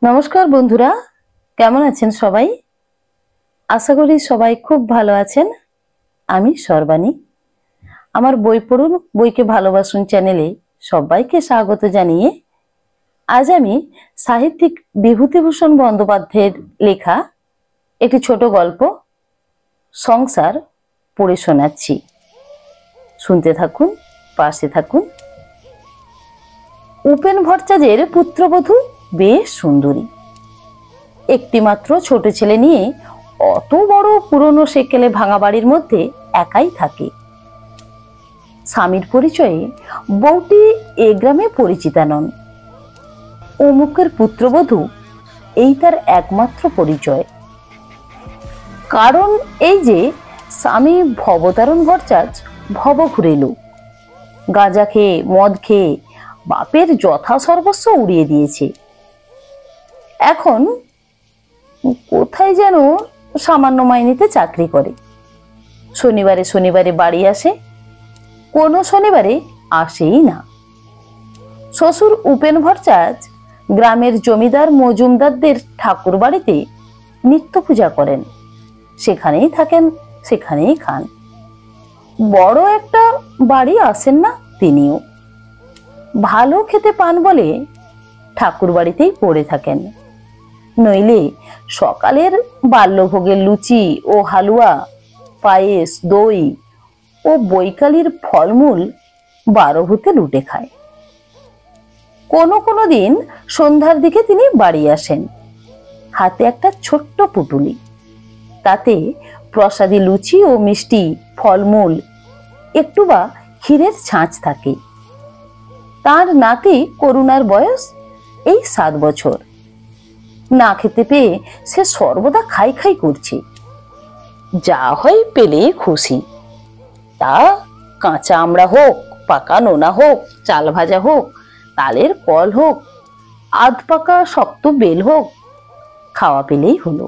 নমস্কার বন্ধুরা, কেমন আছেন সবাই? আশা করি সবাই খুব ভালো আছেন। আমি সর্বাণী। আমার বই পড়ুন বইকে ভালোবাসুন চ্যানেলে সবাইকে স্বাগত জানিয়ে আজ আমি সাহিত্যিক বিভূতিভূষণ বন্দ্যোপাধ্যায়ের লেখা একটি ছোট গল্প সংসার পড়ে শোনাচ্ছি। শুনতে থাকুন, পাশে থাকুন। উপেন ভট্টাচার্যের পুত্রবধূ বেশ সুন্দরী। একটি মাত্র ছোট ছেলে নিয়ে অত বড় পুরনো সেকেলে ভাঙা বাড়ির মধ্যে একাই থাকে। স্বামীর পরিচয়ে বউটি এ গ্রামে পরিচিতা নন। অমুকের পুত্রবধূ এই তার একমাত্র পরিচয়। কারণ এই যে স্বামী ভবতারণ ভট্টাচার্য ভবঘুরে লোক। গাঁজা খেয়ে মদ খেয়ে বাপের যথা সর্বস্ব উড়িয়ে দিয়েছে। এখন কোথায় যেন সামান্য মাইনেতে চাকরি করে। শনিবারে শনিবারে বাড়ি আসে, কোনো শনিবারে আসেই না। শ্বশুর উপেন ভট্টাচার্য গ্রামের জমিদার মজুমদারদের ঠাকুর বাড়িতে নিত্য পূজা করেন। সেখানেই থাকেন, সেখানেই খান। বড় একটা বাড়ি আসেন না তিনিও। ভালো খেতে পান বলে ঠাকুর বাড়িতেই পড়ে থাকেন। নইলে সকালের বাল্যভোগের লুচি ও হালুয়া, পায়েস, দই ও বৈকালির ফলমূল 12 ভূতে লুটে খায়। কোনো কোনো দিন সন্ধ্যার দিকে তিনি বাড়ি আসেন, হাতে একটা ছোট্ট পুটুলি। তাতে প্রসাদী লুচি ও মিষ্টি, ফলমূল, একটু বা ক্ষীরের ছাঁচ থাকে। তার নাতি করুণার বয়স এই 7 বছর। না খেতে পেয়ে সে সর্বদা খাই খাই করছে। যা হয় পেলে খুশি। তা কাঁচা আমড়া হোক, পাকা নোনা হোক, চাল ভাজা হোক, তালের কল হোক, আধ পাকা শক্ত বেল হোক, খাওয়া পেলেই হলো।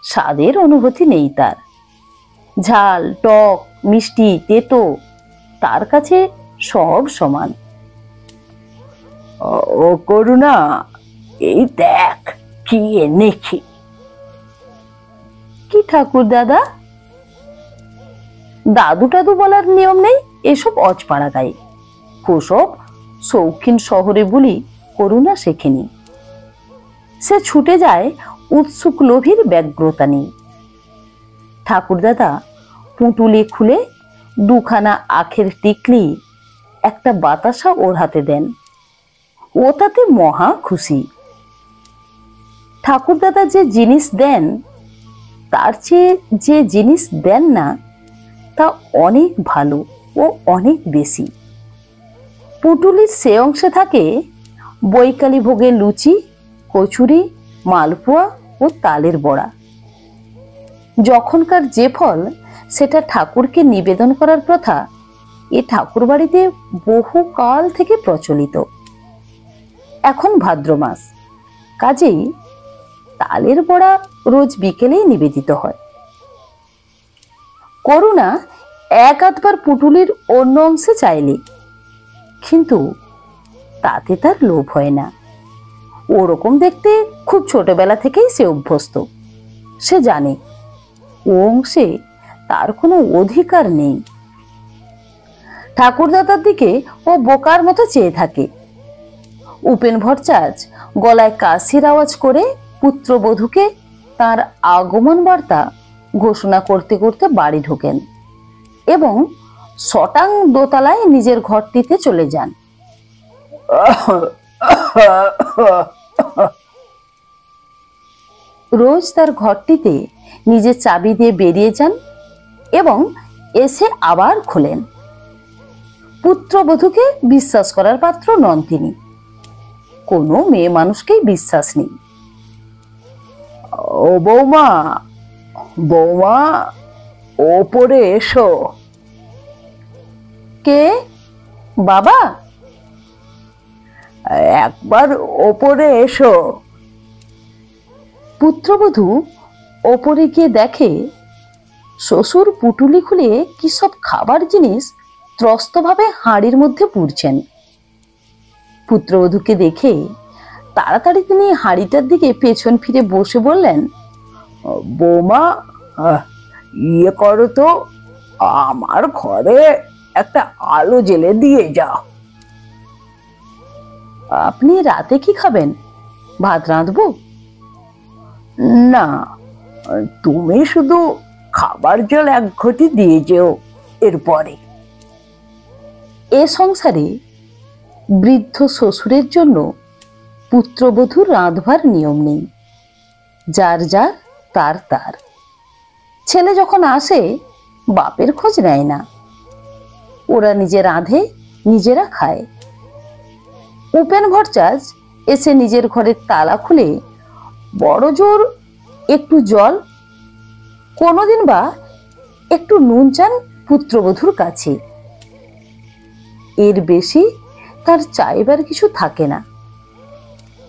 স্বাদের অনুভূতি নেই তার। ঝাল, টক, মিষ্টি, তেতো তার কাছে সব সমান। ও করুণা, এই দেখ কি এনেছি। কি ঠাকুর দাদা? দাদু টাদু বলার নিয়ম নেই এসব অজপাড়া গায়ে। ওসব শৌখিন শহরে বলি করুণা শেখেনি। সে ছুটে যায় উৎসুক লোভীর ব্যগ্রতা নেই। ঠাকুর দাদা পুঁটুলি খুলে 2খানা আখের টিকলি, একটা বাতাসা ওর হাতে দেন। ও তাতে মহা খুশি। ঠাকুর দাদা যে জিনিস দেন তার চেয়ে যে জিনিস দেন না তা অনেক ভালো ও অনেক বেশি। পুটুলির সে অংশে থাকে বৈকালি ভোগের লুচি, কচুরি, মালপোয়া ও তালের বড়া। যখনকার যে ফল সেটা ঠাকুরকে নিবেদন করার প্রথা এ ঠাকুর বাড়িতে বহুকাল থেকে প্রচলিত। এখন ভাদ্র মাস, কাজেই তালের বড়া রোজ বিকেলেই নিবেদিত হয়। করুণা 1-8বার পুটুলির অন্য অংশে চাইলে, কিন্তু তাতে তার লোভ হয় না। ওরকম দেখতে খুব ছোটবেলা থেকেই সে অভ্যস্ত। সে জানে ও অংশে তার কোনো অধিকার নেই। ঠাকুরদাদার দিকে ও বোকার মতো চেয়ে থাকে। উপেন ভট্টাচার্য গলায় কাশির আওয়াজ করে পুত্রবধূকে তার আগমন বার্তা ঘোষণা করতে করতে বাড়ি ঢোকেন এবং শটাং দোতলায় নিজের ঘরটিতে চলে যান। রোজ তার ঘরটিতে নিজের চাবি দিয়ে বেরিয়ে যান এবং এসে আবার খোলেন। পুত্রবধূকে বিশ্বাস করার পাত্র নন তিনি। কোনো মেয়ে মানুষকেই বিশ্বাস নেই। ও বৌমা, বৌমা, ওপরে এসো। কে? বাবা? একবার ওপরে এসো। পুত্রবধূ ওপরে গিয়ে দেখে শ্বশুর পুটুলি খুলে কি সব খাবার জিনিস ত্রস্তভাবে হাঁড়ির মধ্যে পুড়ছেন। পুত্রবধূকে দেখে তাড়াতাড়ি তিনি হাঁড়িটার দিকে পেছন ফিরে বসে বললেন, বৌমা, ইয়ে করো তো, আমার ঘরে একটা আলো জ্বেলে দিয়ে যাও। আপনি রাতে কি খাবেন? ভাত রাঁধবো? না, তুমি শুধু খাবার জল এক ঘটি দিয়ে যেও এরপরে। এ সংসারে বৃদ্ধ শ্বশুরের জন্য পুত্রবধূর রাঁধবার নিয়ম নেই, যার যার তার তার। ছেলে যখন আসে বাপের খোঁজ নেয় না, ওরা নিজে রাঁধে, নিজেরা খায়। উপেন ভট্টাচার্য এসে নিজের ঘরের তালা খুলে বড় জোর একটু জল, কোনোদিন বা একটু নুন চান পুত্রবধূর কাছে। এর বেশি তার চাইবার কিছু থাকে না,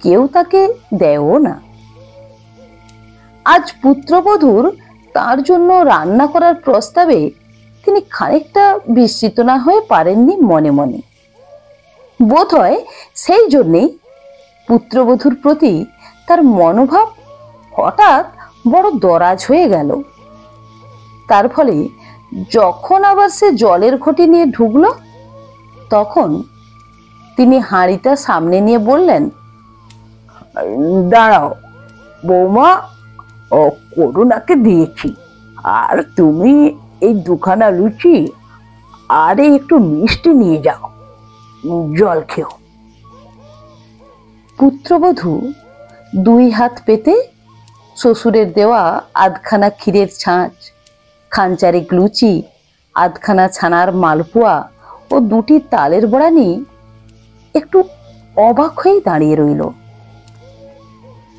কেউ তাকে দেয়ও না। আজ পুত্রবধূর তার জন্য রান্না করার প্রস্তাবে তিনি খানিকটা বিস্মিত না হয়ে পারেননি মনে মনে। বোধহয় সেই জন্যেই পুত্রবধূর প্রতি তার মনোভাব হঠাৎ বড় দরাজ হয়ে গেল। তার ফলে যখন আবার সে জলের ঘটি নিয়ে ঢুকলো, তখন তিনি হাঁড়িটা সামনে নিয়ে বললেন, দাঁড়াও বৌমা, করুণাকে দিয়েছি, আর তুমি এই দুখানা লুচি আর একটু মিষ্টি নিয়ে যাও, জল খেও। পুত্রবধূ দুই হাত পেতে শ্বশুরের দেওয়া আধখানা ক্ষীরের ছাঁচ, খানচারেক লুচি, আধখানা ছানার মালপোয়া ও দুটি তালের বড়া নিয়ে একটু অবাক হয়ে দাঁড়িয়ে রইল।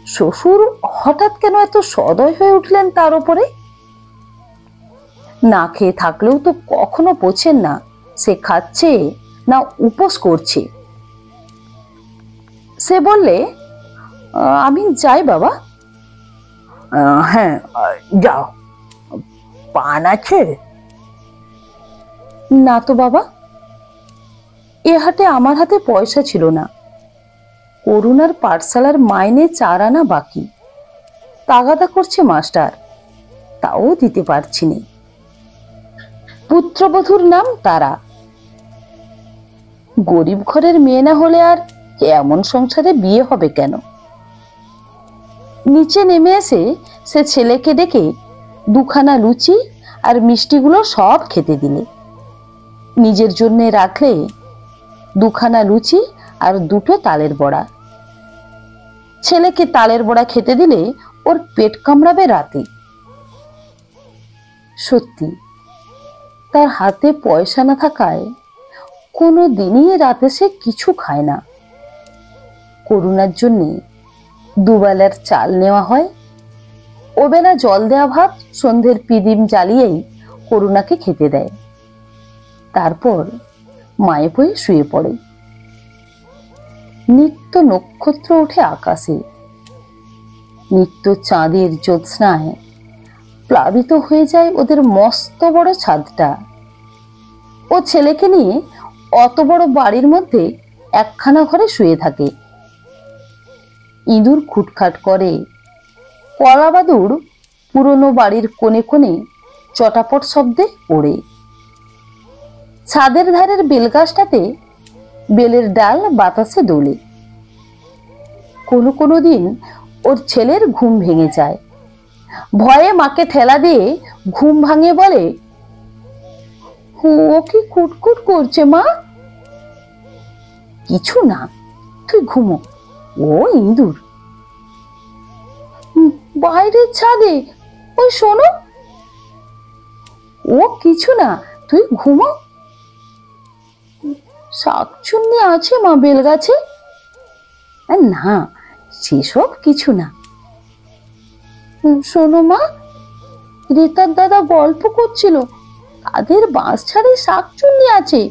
শ্বশুর হঠাৎ কেন এত সদয় হয়ে উঠলেন তার উপরে? না খেয়ে থাকলেও তো কখনো বোঝেন না সে খাচ্ছে না উপোস করছে। সে বললে, আমি যাই বাবা। হ্যাঁ, যাও। পান আছে? না তো বাবা, এ হাটে আমার হাতে পয়সা ছিল না। করুণার পাঠশালার মাইনে 4 আনা বাকি, তাগাদা করছে মাস্টার, তাও দিতে পারছি না। পুত্রবধূর নাম তারা। গরিব ঘরের মেয়ে না হলে আর এমন সংসারে বিয়ে হবে কেন? নিচে নেমে এসে সে ছেলেকে ডেকে দুখানা লুচি আর মিষ্টিগুলো সব খেতে দিলে। নিজের জন্য রাখলে দুখানা লুচি আর দুটো তালের বড়া। ছেলেকে তালের বড়া খেতে দিলে ওর পেট কামড়াবে রাতে। সত্যি তার হাতে পয়সা না থাকায় কোনো দিনই রাতে সে কিছু খায় না। করুণার জন্যে দুবেলার চাল নেওয়া হয়, ওবেলা জল দেওয়া ভাত সন্ধ্যের পিদিম জ্বালিয়েই করুণাকে খেতে দেয়। তারপর মায়ে বয়ে শুয়ে পড়ে। নিত্য নক্ষত্র ওঠে আকাশে, নিত্য চাঁদের জ্যোৎস্নায় প্লাবিত হয়ে যায় ওদের মস্ত বড় ছাদটা। ও ছেলেকে নিয়ে অত বড় বাড়ির মধ্যে একখানা ঘরে শুয়ে থাকে। ইঁদুর খুটখাট করে, কলাবাদুর পুরনো বাড়ির কোণে কোণে চটাপট শব্দে ওড়ে। ছাদের ধারের বেলগাছটাতে বেলের ডাল বাতাসে দোলে। কোনো কোনো দিন ওর ছেলের ঘুম ভেঙে যায়। ভয়ে মাকে ঠেলা দিয়ে ঘুম ভাঙিয়ে বলে, ও কি কুটকুট করছে মা? কিছু না, তুই ঘুমো, ও ইঁদুর। বাইরের ছাদে, ওই শোনো। ও কিছু না, তুই ঘুমো। শাকচুন্নি আছে মা বেলগাছে? না, সেসব কিছু না। শোনো মা, রেতার দাদা গল্প করছিল তাদের বাঁশ ছাড়ে শাকচুন্নি আছে।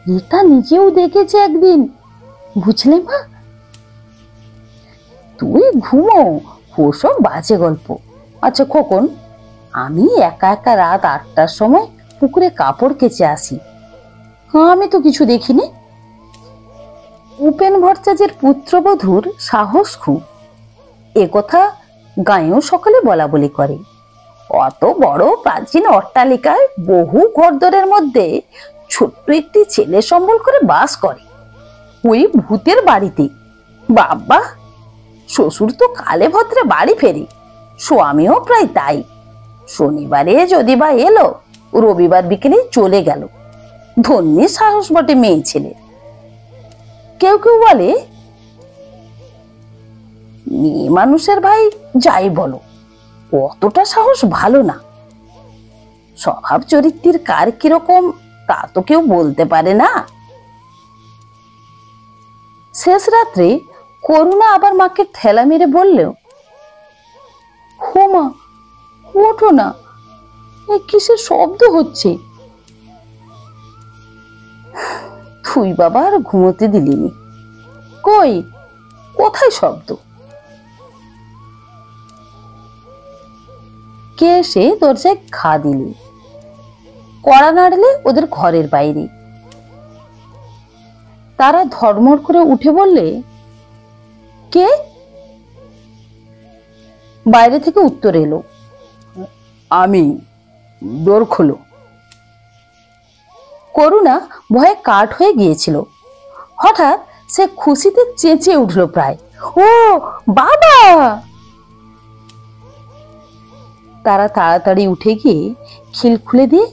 রেতা নিজেও দেখেছে একদিন, বুঝলে মা? তুই ঘুমো, ওসব বাজে গল্প। আচ্ছা খোকন, আমি একা একা রাত 8টার সময় পুকুরে কাপড় কেচে আসি, আমি তো কিছু দেখিনি। উপেন ভট্টাচার্যের পুত্রবধূর সাহস খুব, একথা গাঁয়েও সকলে বলা বলি করে। অত বড় প্রাচীন অট্টালিকায় বহু ঘরদরের মধ্যে ছোট্ট একটি ছেলে সম্বল করে বাস করে, ওই ভূতের বাড়িতে। বাবা, শ্বশুর তো কালে ভদ্রে বাড়ি ফেরে, স্বামীও প্রায় তাই। শনিবারে যদি বা এলো, রবিবার বিকেলে চলে গেল। ধন্যী সাহস বটে মেয়ে ছেলে। কেউ কেউ বলে, মেয়ে মানুষের ভাই যাই বলো, অতটা সাহস ভালো না। স্বভাব চরিত্রের কার কিরকম তা তো কেউ বলতে পারে না। শেষ রাত্রে করুণা আবার মাকে ঠেলা মেরে বললেও, হো মা, ওঠো না, এ কিসের শব্দ হচ্ছে? তুই বাবা আর ঘুমোতে দিলিনি। কই, কোথায় শব্দ? কে এসে দরজায় ঘা দিলে, কড়া নাড়লে ওদের ঘরের বাইরে। তারা ধর্মর করে উঠে বললে, কে? বাইরে থেকে উত্তর এলো, আমি, দোর খোলো। করুণা ভয়ে কাঠ হয়ে গিয়েছিল। হঠাৎ সে খুশিতে চেঁচিয়ে উঠল প্রায়, ও বাবা! তারা তাড়াতাড়ি উঠে গিয়ে খিল খুলে দিয়ে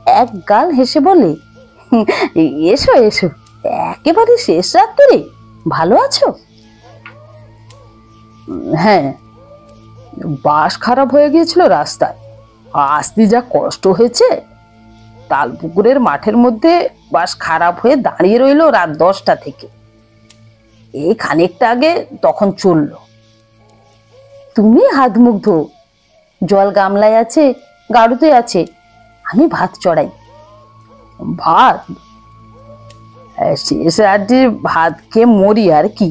এক গাল হেসে বলে, এসো এসো, একেবারে শেষ রাত্রে, ভালো আছো? হ্যাঁ, বাস খারাপ হয়ে গিয়েছিল রাস্তায়, আসতে যা কষ্ট হয়েছে। তালপুকুরের মাঠের মধ্যে বাস খারাপ হয়ে দাঁড়িয়ে রইল রাত 10টা থেকে। এই খানিকটা আগে তখন চললো। তুমি হাত মুখ ধো, জল গামলায় আছে, গাড়ুতে আছে, আমি ভাত চড়াই। ভাত? শেষ রাত্রে ভাত খেয়ে মরি আর কি।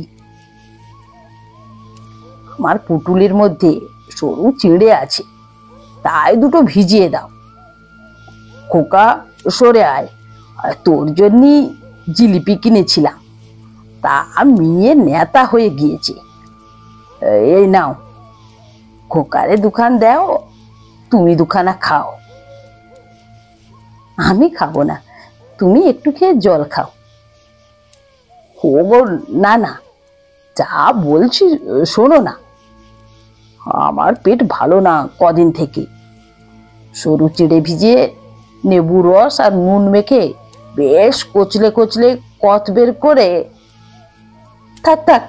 আমার পুটুলির মধ্যে সরু চিড়ে আছে, তাই দুটো ভিজিয়ে দাও। খোকা, সরে আয়, তোর জন্য জিলিপি কিনেছিলাম, তা মিয়ে নেতা হয়ে গিয়েছে। এই নাও, খোকারে দুখান দাও, তুমি দুখানা খাও। আমি খাবো না, তুমি একটু খেয়ে জল খাও। ও গো, না না, যা বলছি শোনো না। আমার পেট ভালো না কদিন থেকে। সরু চিড়ে ভিজিয়ে নেবু রস আর নুন মেখে বেশ কচলে কচলে কত বের করে। থাক থাক,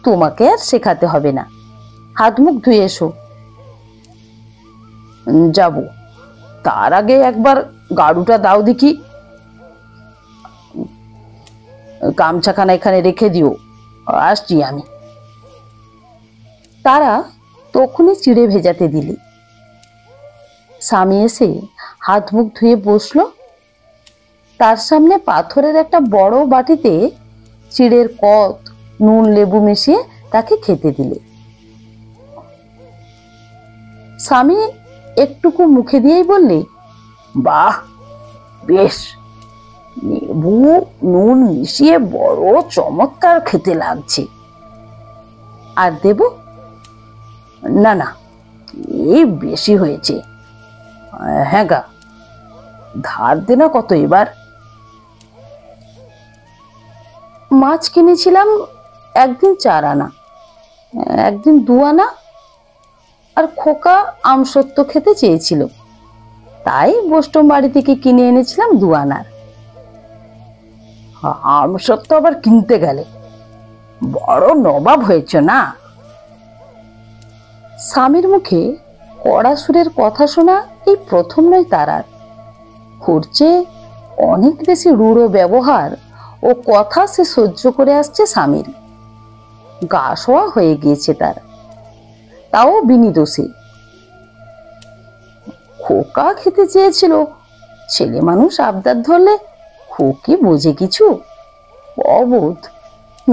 তোমাকে আর শেখাতে হবে না, হাত মুখ ধুয়ে এসো। যাব, তার আগে একবার গাড়ুটা দাও দেখি। গামছাখানা এখানে রেখে দিও, আসছি আমি। তারা তখনই চিড়ে ভেজাতে দিলে। স্বামী এসে হাত মুখ ধুয়ে বসলো। তার সামনে পাথরের একটা বড় বাটিতে চিড়ের কত, নুন লেবু মিশিয়ে তাকে খেতে দিলে। স্বামী একটুকু মুখে দিয়েই বললে, বাহ, বেশ, লেবু নুন মিশিয়ে বড় চমৎকার খেতে লাগছে। আর দেব? না না, এই বেশি হয়েছে। হ্যাঁ গা, ধার দে না কত এবার। মাছ কিনেছিলাম একদিন 4 আনা, একদিন 2 আনা, আর খোকা আমসত্ত্ব খেতে চেয়েছিল, তাই বোস্টম বাড়ি থেকে কিনে এনেছিলাম 2 আনার। আমসত্ত্ব আবার কিনতে গেলে? বড় নবাব হয়েছ না। স্বামীর মুখে কড়া সুরের কথা শোনা এই প্রথম নয় তারার। করছে অনেক বেশি রূঢ় ব্যবহার ও কথা সে সহ্য করে আসছে স্বামীর। গা শোয়া হয়ে গিয়েছে তার, তাও বিনি দোষে। খোকা খেতে চেয়েছিল, ছেলে মানুষ আবদার ধরলে খোকি বোঝে কিছু? অবোধ,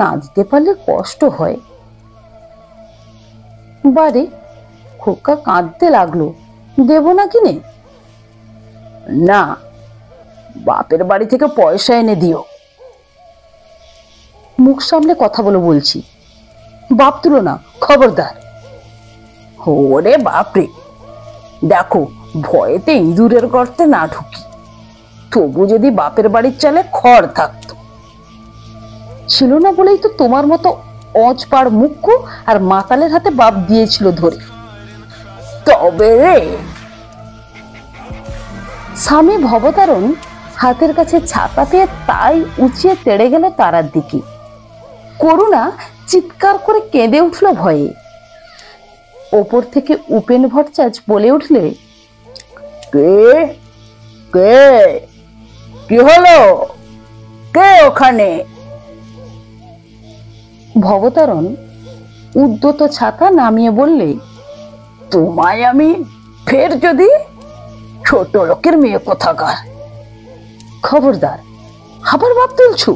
না দিতে পারলে কষ্ট হয়। বারে খোকা কাঁদতে লাগলো, দেব না কিনে? না, বাপের বাড়ি থেকে পয়সা এনে দিও। মুখ সামলে কথা বলো বলছি, বাপ তুলো না, খবরদার। ওরে বাপরে, দেখো ভয়েতে ইঁদুরের গর্তে না ঢুকি, তবু যদি বাপের বাড়ির চালে খড় থাকতো। ছিল না বলেই তো তোমার মতো অজপাড় মুখ্য আর মাতালের হাতে বাপ দিয়েছিল ধরে। তবে রে, স্বামী ভবতারণ হাতের কাছে ছাতা পেয়ে তাই উঁচিয়ে তেড়ে গেল তারার দিকে। করুণা চিৎকার করে কেঁদে উঠল ভয়ে। ওপর থেকে উপেন ভট্টাচার্য বলে উঠলে, কে কে কি হলো, কে ওখানে? ভবতারণ উদ্যত ছাতা নামিয়ে বললে, তোমায় আমি ফের যদি, ছোট লোকের মেয়ে কোথাকার। খবরদার, আবার বাপ তুলছু,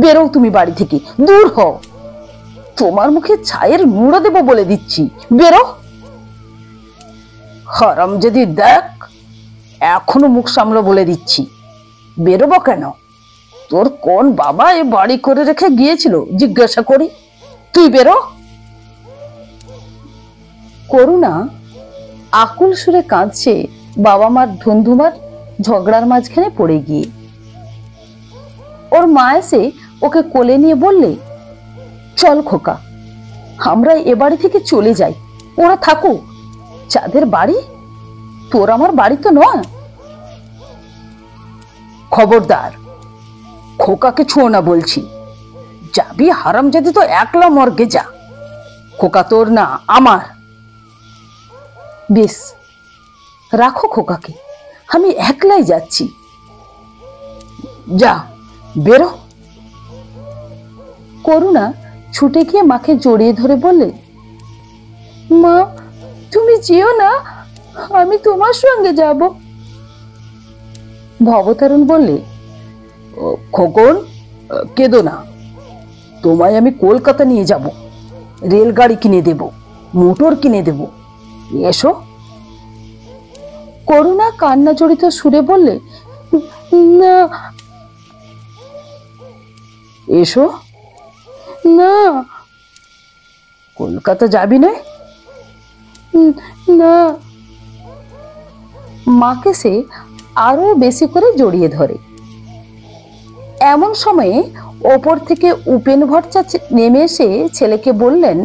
বেরো তুমি বাড়ি থেকে, দূর হও। তোমার মুখে ছায়ের নুড়ো দেব বলে দিচ্ছি, বেরো। হারাম যদি দেখ, এখনো মুখ সামলো বলে দিচ্ছি, বেরোবো কেন? তোর কোন বাবা এ বাড়ি করে রেখে গিয়েছিল জিজ্ঞাসা করি, তুই বেরো। করুণা আকুল সুরে কাঁদছে বাবা মার ধুমধুমার ঝগড়ার মাঝখানে পড়ে গিয়ে। ওর মা এসে ওকে কোলে নিয়ে বললে, চল খোকা, আমরা এ বাড়ি থেকে চলে যাই, ওরা থাকুক, যাদের বাড়ি, তোর আমার বাড়ি তো নয়। খবরদার, খোকাকে ছোঁয় না বলছি, যাবি হারাম যদি তো একলা মর্গে যা, খোকা তোর না আমার। বেশ, রাখো খোকাকে, আমি একলাই যাচ্ছি। যা, বেরো। করুণা ছুটে গিয়ে মাকে জড়িয়ে ধরে বললে, মা তুমি যেও না, আমি তোমার সঙ্গে যাব। ভবতারণ বললে, খোকন, কেঁদো না, তোমায় আমি কলকাতা নিয়ে যাব, রেলগাড়ি কিনে দেব, মোটর কিনে দেব, এসো। করুণা কান্না জড়িত সুরে বললে, না। এসো না। কলকাতা যাবি না? না। মাকে সে আরো বেশি করে জড়িয়ে ধরে। এমন সময়ে ওপর থেকে উপেন ভট্টাচার্য নেমে এসে ছেলেকে বললেন,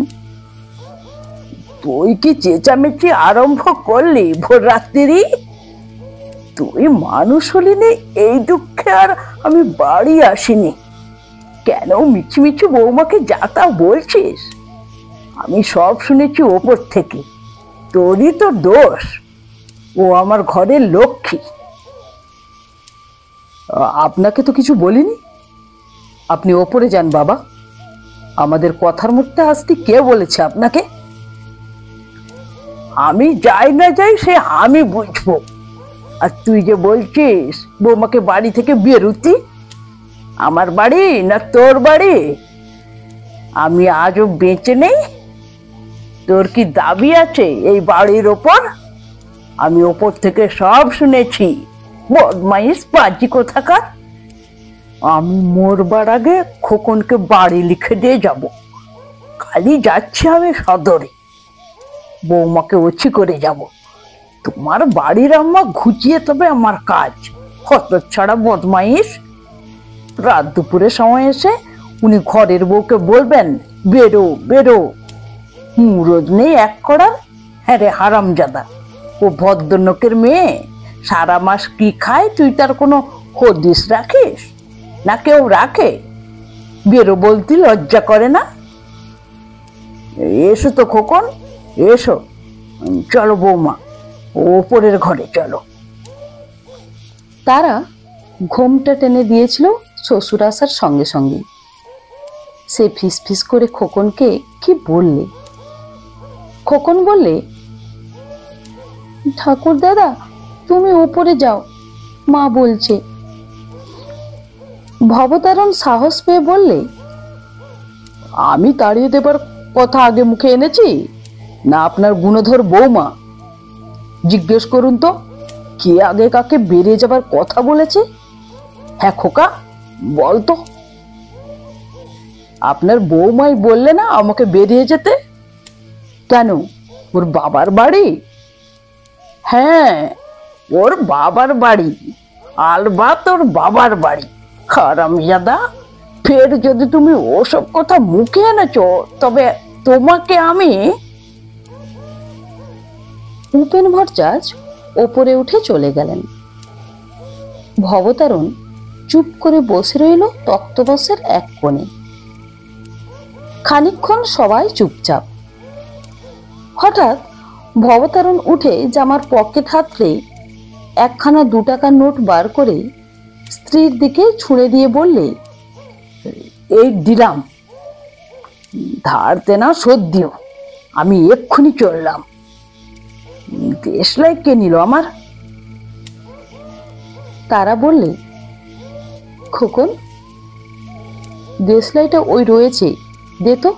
তুই কি চেঁচামেচি আরম্ভ করলি ভোর রাত্রি? তুই মানুষ হলি নি এই দুঃখে আর আমি বাড়ি আসিনি, কেন মিছিমিছি বৌমাকে যা তা বলছিস? আমি সব শুনেছি ওপর থেকে, তোরই তো দোষ, ও আমার ঘরের লক্ষ্মী। আপনাকে তো কিছু বলিনি, আপনি ওপরে যান বাবা, আমাদের কথার মধ্যে আসতে কে বলেছে আপনাকে? আমি যাই না যাই সে আমি বুঝবো, আর তুই যে বলছিস বৌমাকে বাড়ি থেকে বেরুতি, আমার বাড়ি না তোর বাড়ি? আমি আজও বেঁচে নেই, তোর কি দাবি আছে এই বাড়ির ওপর? আমি ওপর থেকে সব শুনেছি, বদমাইশ পাজি কোথাকার। আমি মরবার আগে খোকনকে বাড়ি লিখে দিয়ে যাব, খালি যাচ্ছি আমি সদরে, বৌমাকে ওছি করে যাব। তোমার বাড়ির আম্মা ঘুচিয়ে তবে আমার কাজ, হতচ্ছাড়া বদমাইশ। রাত দুপুরের সময় এসে উনি ঘরের বউকে বলবেন বেরো বেরো, মুরদ নেই এক করার। হ্যাঁ রে হারামজাদা, ও ভদ্রলোকের মেয়ে, সারা মাস কি খায় তুই তার কোনো হদিস রাখিস? না কেউ রাখে? বেরো বলতে লজ্জা করে না? এসো তো খোকন, এসো, চলো বৌমা, ওপরের ঘরে চলো। তারা ঘোমটা টেনে দিয়েছিল শ্বশুর আসার সঙ্গে সঙ্গে। সে ফিস ফিস করে খোকনকে কি বললে। খোকন বললে, ঠাকুর দাদা তুমি ওপরে যাও, মা বলছে। ভবতারণ সাহস পেয়ে বললে, আমি তাড়িয়ে দেবার কথা আগে মুখে এনেছি না আপনার গুণধর বৌমা? জিজ্ঞেস করুন তো, কে আগে কাকে বেরিয়ে যাবার কথা বলেছে? হ্যাঁ খোকা, বল তো। আপনার বৌমাই বললে না আমাকে বেরিয়ে যেতে? কেন, ওর বাবার বাড়ি? হ্যাঁ, ওর বাবার বাড়ি, আলবাত ওর বাবার বাড়ি। হারামজাদা, ফের যদি তুমি ওসব কথা মুখে এনেছো তবে তোমাকে আমি। উপেন ভট্টাচ ওপরে উঠে চলে গেলেন। ভবতারণ চুপ করে বসে রইল তক্তপোষের এক কোণে। খানিকক্ষণ সবাই চুপচাপ। হঠাৎ ভবতারণ উঠে জামার পকেট হাতড়ে একখানা 2 টাকার নোট বার করে স্ত্রীর দিকে ছুঁড়ে দিয়ে বললে, এই দিলাম, ধার দেনা শোধ দিও, আমি এক্ষুনি চললাম। দেশলাই কে নিল আমার? তারা বললে, খোকন, দেশলাইটা ওই রয়েছে, দে তো।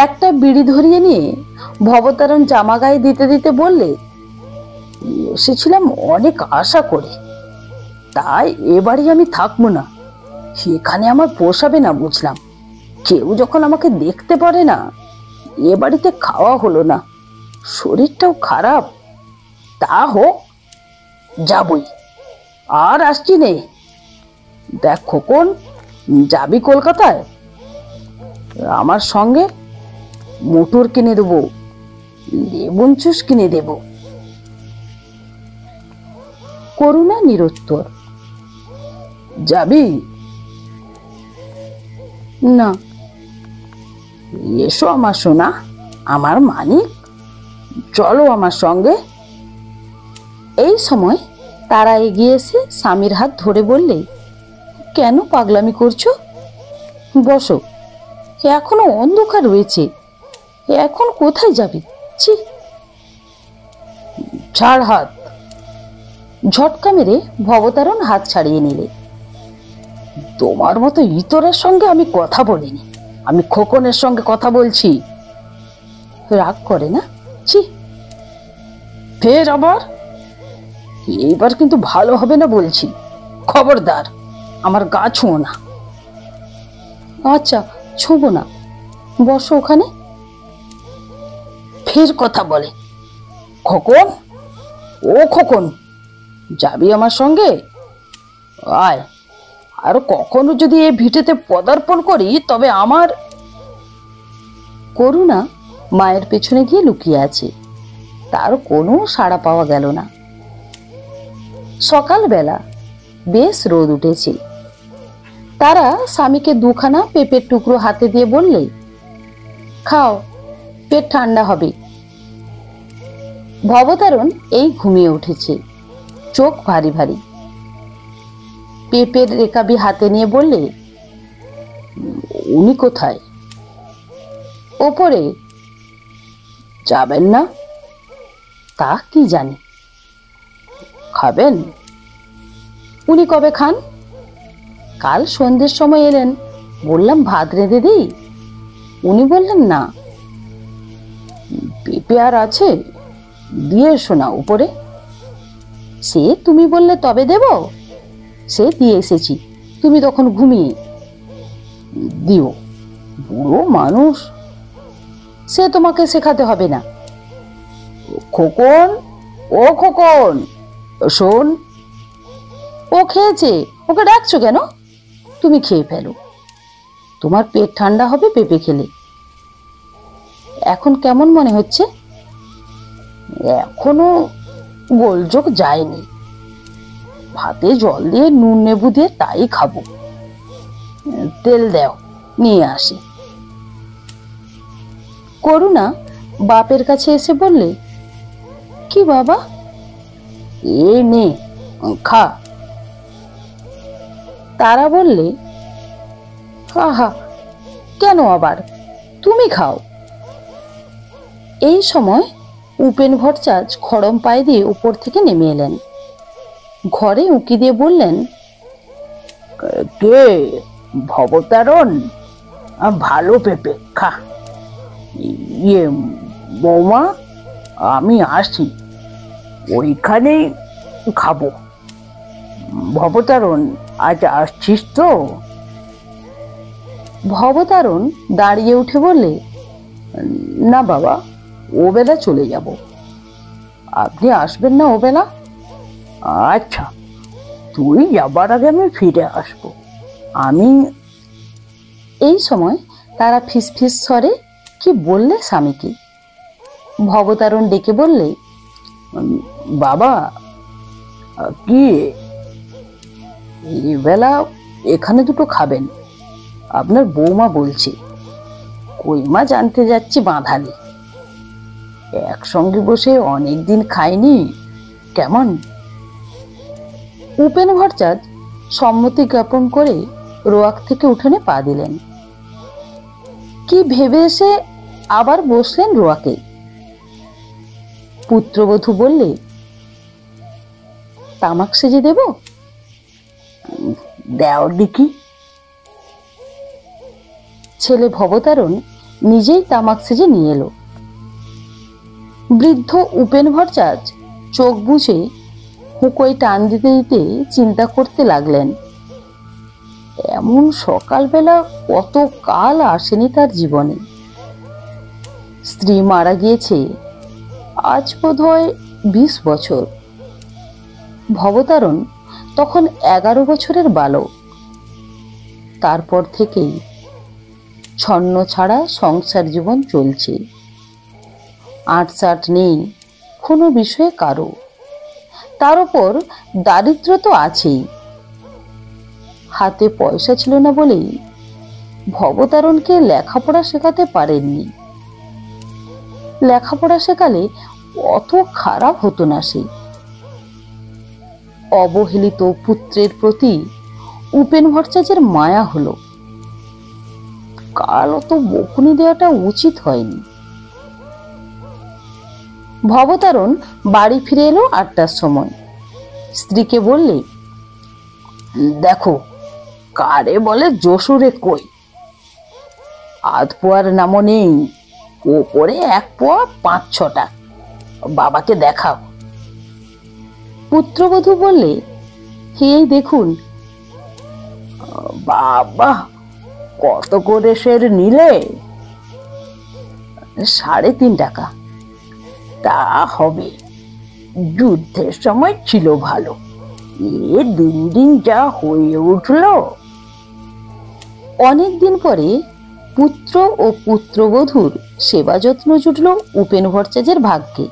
একটা বিড়ি ধরিয়ে নিয়ে ভবতারণ জামা গায়ে দিতে দিতে বললে, এসেছিলাম অনেক আশা করে, তাই এবারে আমি থাকবো না। সেখানে আমার পোষাবে না বুঝলাম। কেউ যখন আমাকে দেখতে পারে না, এ বাড়িতে খাওয়া হলো না, শরীরটাও খারাপ। তা হোক, যাবই, আর আসছি নে। দেখ খোকন, যাবি কলকাতায়? আমার সঙ্গে মোটর কিনে দেবো, লেবুন জুস কিনে দেবো। করুণা নিরুত্তর। যাবি? না। এসো আমার সোনা, আমার মানিক, চলো আমার সঙ্গে। এই সময় তারা এগিয়ে এসে স্বামীর হাত ধরে বললে, কেন পাগলামি করছো? বসো, এখনো অন্ধকার রয়েছে, এখন কোথায় যাবি? ছি। ছাড় হাত। ঝটকা মেরে ভবতারণ হাত ছাড়িয়ে নিলে। তোমার মতো ইতরের সঙ্গে আমি কথা বলিনি, আমি খোকনের সঙ্গে কথা বলছি। রাগ করে না? ছি। ফের আবার? এইবার কিন্তু ভালো হবে না বলছি, খবরদার, আমার গা ছুঁয়ো না। আচ্ছা, ছুঁবো না, বসো ওখানে। ফের কথা বলে। খোকন, ও খোকন, যাবি আমার সঙ্গে? আয়, আর কখনো যদি এই ভিটেতে পদার্পণ করি তবে আমার। করুণা মায়ের পেছনে গিয়ে লুকিয়ে আছে, তার কোনো সাড়া পাওয়া গেল না। সকালবেলা বেশ রোদ উঠেছে। তারা স্বামীকে 2খানা পেঁপের টুকরো হাতে দিয়ে বললে, খাও, পেট ঠান্ডা হবে। ভবতারণ এই ঘুমিয়ে উঠেছে, চোখ ভারী ভারী। পেঁপের রেকাবি হাতে নিয়ে বললে, উনি কোথায়? ওপরে। যাবেন না? তা কি জানি। খাবেন? উনি কবে খান? কাল সন্ধ্যের সময় এলেন, বললাম ভাত রেঁধে দিই, উনি বললেন না। পেঁপে আর আছে, দিয়ে এসো না উপরে। সে তুমি বললে তবে দেব, সে দিয়ে এসেছি, তুমি তখন ঘুমিয়ে। দিও, বুড়ো মানুষ। সে তোমাকে শেখাতে হবে না। খোকন, ও খোকন, শোন। ও খেয়েছে, ওকে ডাকছো কেন? তুমি খেয়ে ফেলো, তোমার পেট ঠান্ডা হবে পেঁপে খেলে। এখন কেমন মনে হচ্ছে? এখনো গোলযোগ যায়নি, ভাতে জল দিয়ে নুন নেবু দিয়ে তাই খাবো। তেল দাও, নিয়ে আসি। করুণা বাপের কাছে এসে বললে, কি বাবা? এ নে, খা। তারা বললে, আহা, কেন আবার, তুমি খাও। এই সময় উপেন ভট্টাচ খড়ম পায়ে দিয়ে উপর থেকে নেমে এলেন। ঘরে উঁকি দিয়ে বললেন, কে? ভবতারণ? ভালো পেঁপে, খা। ইয়ে বৌমা, আমি আসি, ওইখানেই খাবো। ভবতারণ, আজ আসছিস তো? ভবতারণ দাঁড়িয়ে উঠে বললে, না বাবা, ও বেলা চলে যাব। আপনি আসবেন না ও বেলা? আচ্ছা, তুই যাবার আগে আমি ফিরে আসবো। আমি এই সময় তারা ফিসফিস স্বরে কি বললে স্বামীকে। ভবতারণ ডেকে বললে, বাবা, কি এই বেলা এখানে দুটো খাবেন? আপনার বৌমা বলছে কই মাছ আনতে যাচ্ছি বাঁধালি। একসঙ্গে বসে অনেকদিন খাইনি, কেমন? উপেন ভট্টাচার্য সম্মতি জ্ঞাপন করে রোয়াক থেকে উঠোনে পা দিলেন। কি ভেবে এসে আবার বসলেন রোয়াকে। পুত্রবধূ বললে, তামাক সেজে দেব? দেও দেখি। ছেলে ভবতারণ নিজেই তামাক সেজে নিয়ে এলো। বৃদ্ধ উপেন ভট্টাচার্য চোখ বুঝে হুঁকোয় টান দিতে দিতে চিন্তা করতে লাগলেন। এমন সকালবেলা কত কাল আসেনি তার জীবনে। স্ত্রী মারা গিয়েছে আজ বোধহয় 20 বছর। ভবতারণ তখন 11 বছরের বালক। তারপর থেকেই ছন্ন ছাড়া সংসার জীবন চলছে। আঁটসাট নেই কোনো বিষয়ে কারো। তার উপর দারিদ্র তো আছেই। হাতে পয়সা ছিল না বলেই ভবতারণকে লেখাপড়া শেখাতে পারেননি। লেখাপড়া শেখালে অত খারাপ হতো না সে। অবহেলিত পুত্রের প্রতি উপেন ভট্টাচার্যের মায়া হলো। কাল অত বকুনি দেওয়াটা উচিত হয়নি। ভবতারণ বাড়ি ফিরে এলো 8টার সময়। স্ত্রীকে বললে, দেখো কারে বলে যশুরে কই, আধ পোয়ার নামও নেই, ওপরে 1 পোয়া 5-6টা। বাবাকে দেখাও। পুত্রবধূ বললে, এই দেখুন। বাবা, কত করে সের নিলে? 3.5 টাকা। তা হবে, যুদ্ধের সময় ছিল ভালো, এ দিন দিন যা হয়ে উঠলো। অনেকদিন পরে পুত্র ও পুত্রবধূর সেবা যত্ন জুটল উপেন ভট্টাচার্যের ভাগ্যে।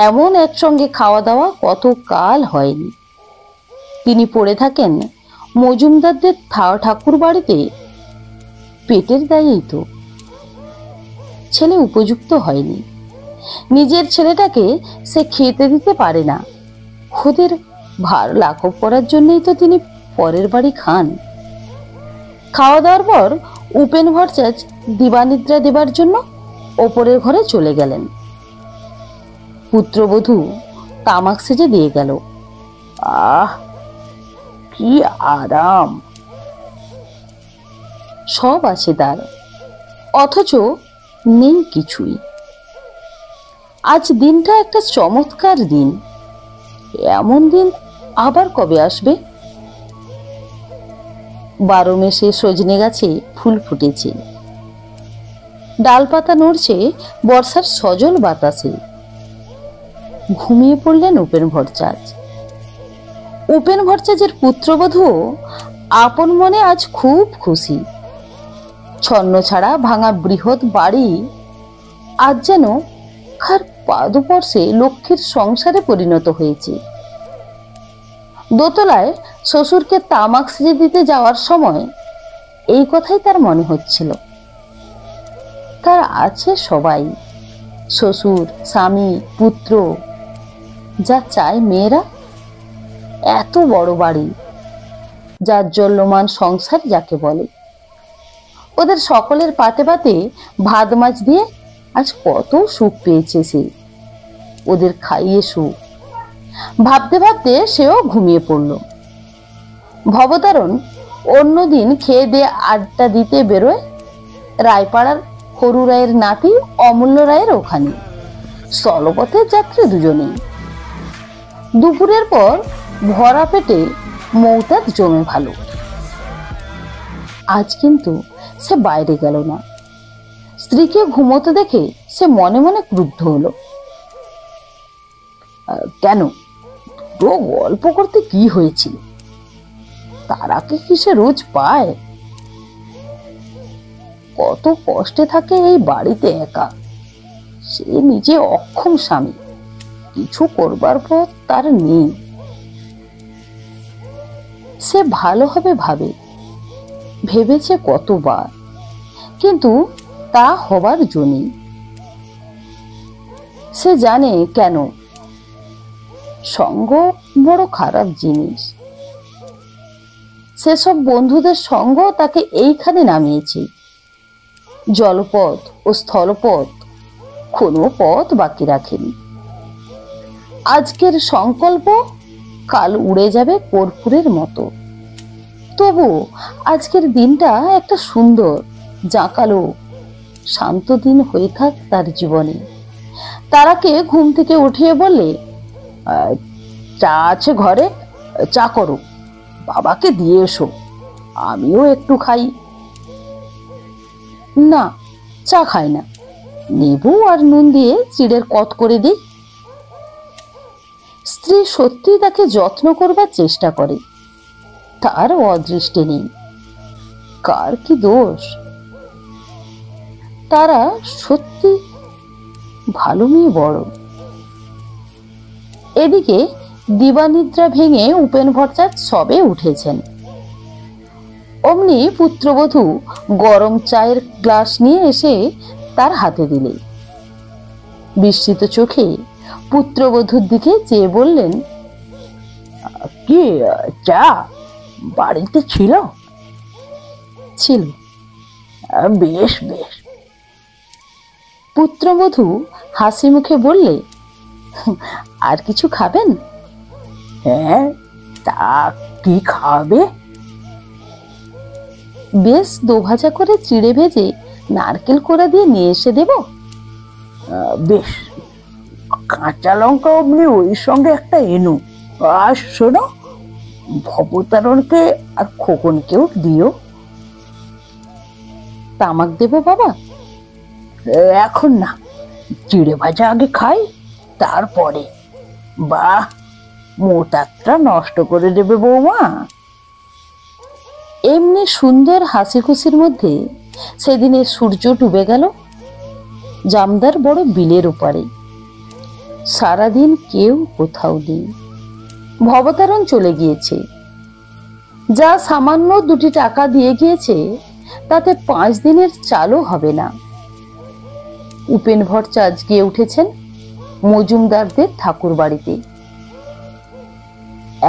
এমন একসঙ্গে খাওয়া দাওয়া কত কাল হয়নি। তিনি পড়ে থাকেন মজুমদারদের ঠাকুর বাড়িতে পেটের দায়েই তো। ছেলে উপযুক্ত হয়নি। নিজের ছেলেটাকে সে খেতে দিতে পারে না। ওদের ভার লাঘব করার জন্যই তো তিনি পরের বাড়ি খান। খাওয়া দাওয়ার পর উপেন ভট্টাচার্য দিবানিদ্রা দেবার জন্য ওপরের ঘরে চলে গেলেন। পুত্রবধূ তামাক সেজে দিয়ে গেল। আহ, কি আরাম! সব আছে তার, অথচ নেই কিছুই। আজ দিনটা একটা চমৎকার দিন। এমন দিন আবার কবে আসবে? 12 মেশে সজনে গাছে ফুল ফুটেছে। ডালপাতা নড়ছে বর্ষার সজল বাতাসে। ঘুমিয়ে পড়লেন উপেন ভট্টাচার্য। উপেন ভট্টাচার্যের পুত্রবধূও আপন মনে আজ খুব খুশি। ছন্ন ছাড়া ভাঙা বৃহৎ বাড়ি আজ যেন কার পাদস্পর্শে লক্ষ্মীর সংসারে পরিণত হয়েছে। দোতলায় শ্বশুরকে তামাক সেজে দিতে যাওয়ার সময় এই কথাই তার মনে হচ্ছিল। তার আছে সবাই, শ্বশুর, স্বামী, পুত্র, যা চায় মেয়েরা। এত বড় বাড়ি, যার জল্যমান সংসার যাকে বলে। ওদের সকলের পাতে পাতে ভাত মাছ দিয়ে আজ কত সুখ পেয়েছে সে। ওদের খাইয়ে সুখ। ভাবতে ভাবতে সেও ঘুমিয়ে পড়ল। ভবতারণ অন্যদিন খেয়ে দিয়ে আড্ডা দিতে বেরোয় রায়পাড়ার হরু রায়ের নাতি অমূল্য রায়ের ওখানে। স্থলপথের যাত্রী দুজনেই। দুপুরের পর ভরা পেটে মৌতাক জমে ভালো। আজ কিন্তু সে বাইরে গেল না। স্ত্রীকে ঘুমোতে দেখে সে মনে মনে ক্রুদ্ধ হলো। কেন, দুটো গল্প করতে কি হয়েছিল? তারা কি সে রোজ পায়? কত কষ্টে থাকে এই বাড়িতে একা। সে নিজে অক্ষম স্বামী, কিছু করবার পর তার নেই। সে ভালো হবে ভাবে, ভেবেছে কতবার, কিন্তু তা হবার জন্যই। সে জানে কেন। সঙ্গ বড় খারাপ জিনিস। সেসব বন্ধুদের সঙ্গ তাকে এইখানে নামিয়েছে। জলপথ ও স্থলপথ কোনো পথ বাকি রাখেনি। আজকের সংকল্প কাল উড়ে যাবে কর্পূরের মতো। তবু আজকের দিনটা একটা সুন্দর, জাঁকালো, শান্ত দিন হয়ে থাক তার জীবনে। তারাকে ঘুম থেকে উঠিয়ে বললে, চা আছে ঘরে, চা করো, বাবাকে দিয়ে এসো, আমিও একটু খাই। না, চা খাই না, লেবু আর নুন দিয়ে চিড়ের কত করে দিই। স্ত্রী সত্যি তাকে যত্ন করবার চেষ্টা করে, তার অদৃষ্টে নেই। কার কি দোষ? তারা সত্যি ভালো মেয়ে বড়। এদিকে দিবানিদ্রা ভেঙে উপেন ভট্টাচার্য সবে উঠেছেন। অমনি পুত্রবধূ গরম চায়ের গ্লাস নিয়ে এসে তার হাতে দিলে। বিস্মিত চোখে পুত্রবধূর দিকে চেয়ে বললেন, কি চা বাড়িতে ছিল? ছিল। বেশ বেশ। পুত্রবধূ হাসি মুখে বললে, আর কিছু খাবেন? হ্যাঁ, তা কি খাবে? বেশ দোভাজা করে চিড়ে ভেজে নারকেল কোড়া দিয়ে নিয়ে এসে দেব। বেশ, কাঁচা লঙ্কা অমনি ওই সঙ্গে একটা এনো। আর শোনো, ভবতারণকে আর খোকনকেও দিও। তামাক দেব বাবা? এখন না, চিড়ে ভাজা আগে খাই, তারপরে। বাহ, মোটাটা নষ্ট করে দেবে বৌমা। এমনি সুন্দর হাসি খুশির মধ্যে সেদিনের সূর্য ডুবে গেল জামদার বড় বিলের ওপারে। সারাদিন কেউ কোথাও নেই। ভবতারণ চলে গিয়েছে। যা সামান্য 2টি টাকা দিয়ে গিয়েছে, তাতে 5 দিনের চালও হবে না। উপেন ভট্টাচার্য গিয়ে উঠেছেন মজুমদারদের ঠাকুর বাড়িতে।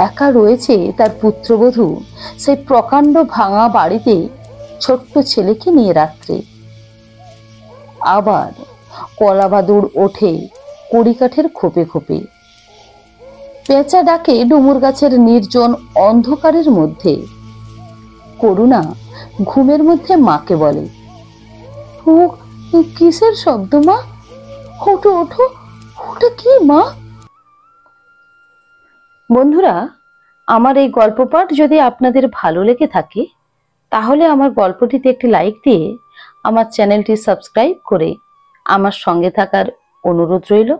একা রয়েছে তার পুত্রবধূ সেই প্রকাণ্ড ভাঙা বাড়িতে ছোট্ট ছেলেকে নিয়ে রাত্রে। আবার কলাবাদুড় ওঠে কড়িকাঠের খোপে খোপে। পেঁচা ডাকে ডুমুর গাছের নির্জন অন্ধকারের মধ্যে। করুণা ঘুমের মধ্যে মাকে বলে, ও কিসের শব্দ মা? ওঠো ওঠো, ওটা কি মা? বন্ধুরা, আমার এই গল্প পাঠ যদি আপনাদের ভালো লেগে থাকে, তাহলে আমার গল্পটিতে একটি লাইক দিয়ে আমার চ্যানেলটি সাবস্ক্রাইব করে আমার সঙ্গে থাকার অনুরোধ রইল।